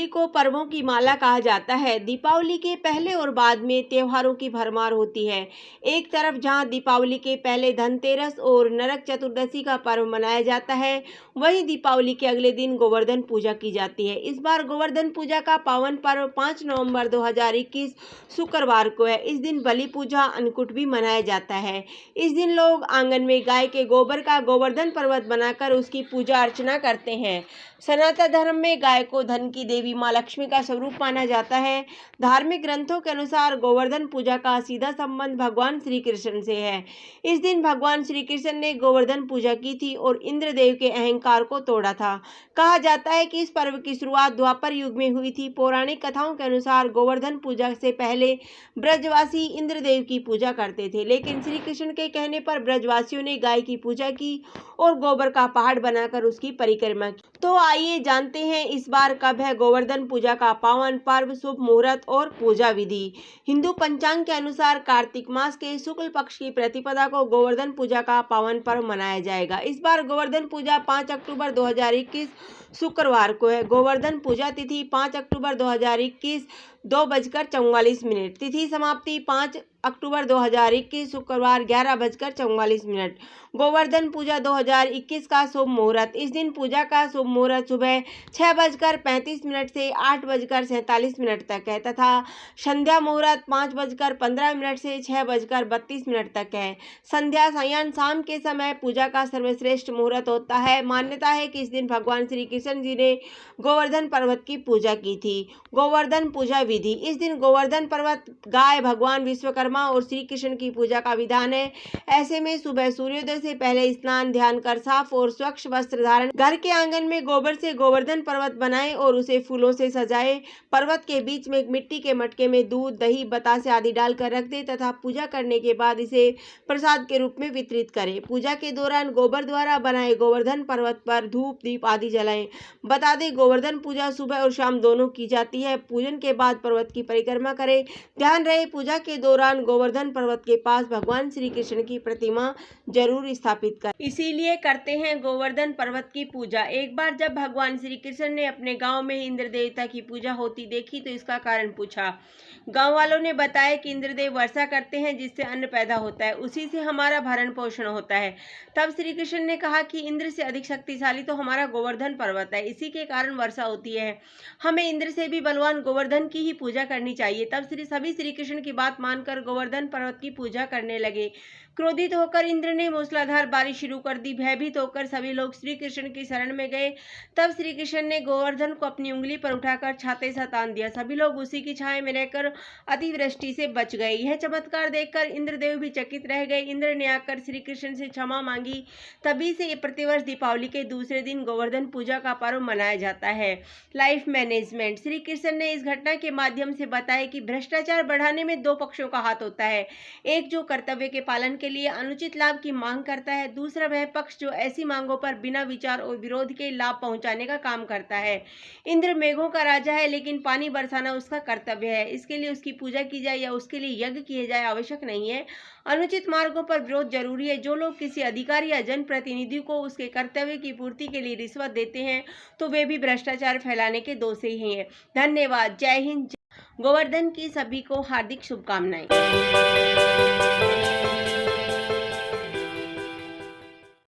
दीपावली को पर्वों की माला कहा जाता है। दीपावली के पहले और बाद में त्योहारों की भरमार होती है। एक तरफ जहां दीपावली के पहले धनतेरस और नरक चतुर्दशी का पर्व मनाया जाता है, वहीं दीपावली के अगले दिन गोवर्धन पूजा की जाती है। इस बार गोवर्धन पूजा का पावन पर्व 5 नवंबर 2021 शुक्रवार को है। इस दिन बलि पूजा अन्नकूट भी मनाया जाता है। इस दिन लोग आंगन में गाय के गोबर का गोवर्धन पर्वत बनाकर उसकी पूजा अर्चना करते हैं। सनातन धर्म में गाय को धन की देवी मां लक्ष्मी का स्वरूप माना जाता है। धार्मिक ग्रंथों के अनुसार गोवर्धन पूजा का सीधा संबंध भगवान श्री कृष्ण से है। इस दिन भगवान श्री कृष्ण ने गोवर्धन पूजा की थी और इंद्रदेव के अहंकार को तोड़ा था। कहा जाता है कि इस पर्व की शुरुआत द्वापर युग में हुई थी। पौराणिक कथाओं के अनुसार गोवर्धन पूजा से पहले ब्रजवासी इंद्रदेव की पूजा करते थे, लेकिन श्री कृष्ण के कहने पर ब्रजवासियों ने गाय की पूजा की और गोबर का पहाड़ बनाकर उसकी परिक्रमा की। तो आइए जानते हैं इस बार कब है गोवर्धन पूजा का पावन पर्व, शुभ मुहूर्त और पूजा विधि। हिंदू पंचांग के अनुसार कार्तिक मास के शुक्ल पक्ष की प्रतिपदा को गोवर्धन पूजा का पावन पर्व मनाया जाएगा। इस बार गोवर्धन पूजा 5 अक्टूबर 2021 शुक्रवार को है। गोवर्धन पूजा तिथि 5 अक्टूबर 2021 2:44। तिथि समाप्ति 5 अक्टूबर 2021 शुक्रवार 11:44। गोवर्धन पूजा 2021 का शुभ मुहूर्त। इस दिन पूजा का शुभ मुहूर्त सुबह 6:35 से 8:47 तक है तथा संध्या मुहूर्त 5:15 से 6:32 तक है। संध्या सायं शाम के समय पूजा का सर्वश्रेष्ठ मुहूर्त होता है। मान्यता है कि इस दिन भगवान श्री कृष्ण जी ने गोवर्धन पर्वत की पूजा की थी। गोवर्धन पूजा विधि। इस दिन गोवर्धन पर्वत, गाय, भगवान विश्वकर्मा और श्री कृष्ण की पूजा का विधान है। ऐसे में सुबह सूर्योदय से पहले स्नान ध्यान कर साफ और स्वच्छ वस्त्र धारण, घर के आंगन में गोबर से गोवर्धन पर्वत बनाएं और उसे फूलों से सजाएं। पर्वत के बीच में एक मिट्टी के मटके में दूध, दही, बतासे आदि डालकर रख दें तथा पूजा करने के बाद इसे प्रसाद के रूप में वितरित करें। पूजा के दौरान गोबर द्वारा बनाए गोवर्धन पर्वत पर धूप दीप आदि जलाएं। बता दें, गोवर्धन पूजा सुबह और शाम दोनों की जाती है। पूजन के बाद पर्वत की परिक्रमा करें। ध्यान रहे, पूजा के दौरान गोवर्धन पर्वत के पास भगवान श्री कृष्ण की प्रतिमा जरूर स्थापित करें। इसीलिए करते हैं गोवर्धन पर्वत की पूजा। एक बार जब भगवान श्री कृष्ण ने अपने गांव में इंद्र देवता की पूजा होती देखी तो इसका कारण पूछा। गांव वालों ने बताया कि इंद्रदेव वर्षा करते हैं जिससे अन्न पैदा होता है, उसी से हमारा भरण पोषण होता है। तब श्री कृष्ण ने कहा कि इंद्र से अधिक शक्तिशाली तो हमारा गोवर्धन पर्वत है, इसी के कारण वर्षा होती है। हमें इंद्र से भी बलवान गोवर्धन की ही पूजा करनी चाहिए। तब सभी श्री कृष्ण की बात मानकर गोवर्धन पर्वत की पूजा करने लगे। क्रोधित होकर इंद्र ने मूसलाधार बारिश शुरू कर दी। भयभीत होकर सभी लोग श्री कृष्ण की शरण में गए। तब श्री कृष्ण ने गोवर्धन को अपनी उंगली पर उठाकर छाते से तान दिया। सभी लोग उसी की छाया में रहकर अतिवृष्टि से बच गए। यह चमत्कार देखकर इंद्रदेव भी चकित रह गए। इंद्र ने आकर श्री कृष्ण से क्षमा मांगी। तभी से प्रतिवर्ष दीपावली के दूसरे दिन गोवर्धन पूजा का पर्व मनाया जाता है। Life management. श्री कृष्ण ने इस घटना के माध्यम से बताया कि भ्रष्टाचार बढ़ाने में 2 पक्षों का हाथ होता है। एक जो कर्तव्य के पालन के लिए अनुचित लाभ की मांग करता है, दूसरा वह पक्ष जो ऐसी मांगों पर बिना विचार और विरोध के लाभ पहुंचाने का काम करता है। इंद्र मेघों का राजा है, लेकिन पानी बरसाना उसका कर्तव्य है। इसके लिए उसकी पूजा की जाए या उसके लिए यज्ञ किए जाए आवश्यक नहीं है। अनुचित मार्गों पर विरोध जरूरी है। जो लोग किसी अधिकारी या जनप्रतिनिधि को उसके कर्तव्य की पूर्ति के लिए रिश्वत देते हैं तो वे भी भ्रष्टाचार फैलाने के दोषी ही हैं। धन्यवाद। जय हिंद। गोवर्धन की सभी को हार्दिक शुभकामनाएं।